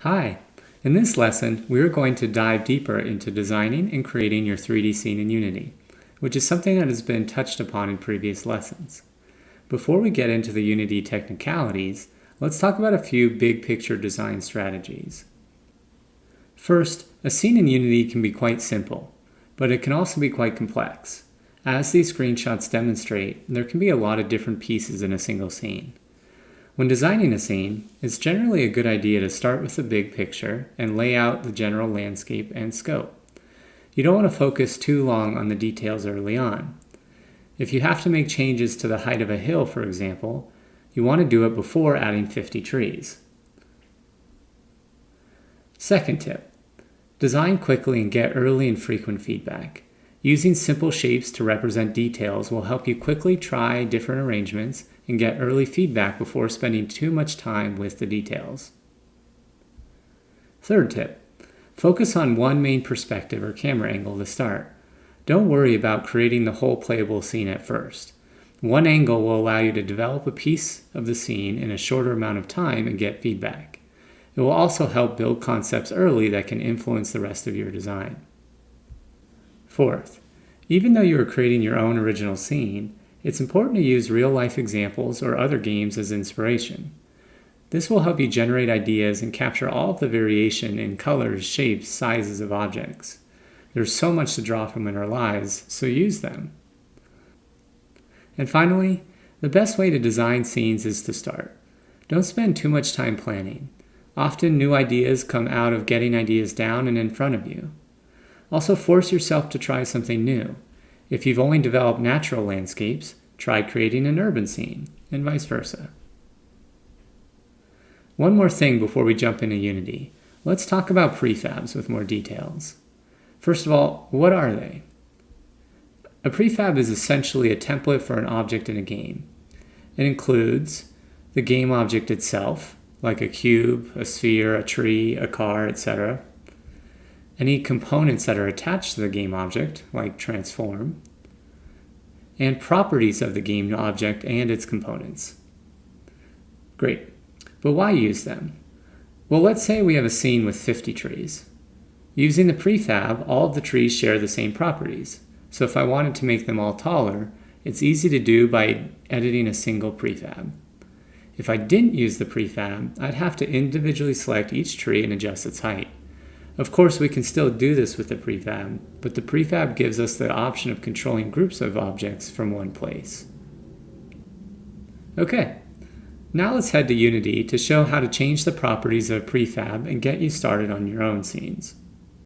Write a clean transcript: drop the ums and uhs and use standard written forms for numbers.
Hi! In this lesson, we are going to dive deeper into designing and creating your 3D scene in Unity, which is something that has been touched upon in previous lessons. Before we get into the Unity technicalities, let's talk about a few big picture design strategies. First, a scene in Unity can be quite simple, but it can also be quite complex. As these screenshots demonstrate, there can be a lot of different pieces in a single scene. When designing a scene, it's generally a good idea to start with the big picture and lay out the general landscape and scope. You don't want to focus too long on the details early on. If you have to make changes to the height of a hill, for example, you want to do it before adding 50 trees. Second tip, design quickly and get early and frequent feedback. Using simple shapes to represent details will help you quickly try different arrangements and get early feedback before spending too much time with the details. Third tip, focus on one main perspective or camera angle to start. Don't worry about creating the whole playable scene at first. One angle will allow you to develop a piece of the scene in a shorter amount of time and get feedback. It will also help build concepts early that can influence the rest of your design. Fourth, even though you are creating your own original scene, it's important to use real-life examples or other games as inspiration. This will help you generate ideas and capture all of the variation in colors, shapes, sizes of objects. There's so much to draw from in our lives, so use them. And finally, the best way to design scenes is to start. Don't spend too much time planning. Often new ideas come out of getting ideas down and in front of you. Also, force yourself to try something new. If you've only developed natural landscapes, try creating an urban scene, and vice versa. One more thing before we jump into Unity. Let's talk about prefabs with more details. First of all, what are they? A prefab is essentially a template for an object in a game. It includes the game object itself, like a cube, a sphere, a tree, a car, etc. Any components that are attached to the game object, like transform, and properties of the game object and its components. Great, but why use them? Well, let's say we have a scene with 50 trees. Using the prefab, all of the trees share the same properties, so if I wanted to make them all taller, it's easy to do by editing a single prefab. If I didn't use the prefab, I'd have to individually select each tree and adjust its height. Of course, we can still do this with the prefab, but the prefab gives us the option of controlling groups of objects from one place. Okay, now let's head to Unity to show how to change the properties of a prefab and get you started on your own scenes.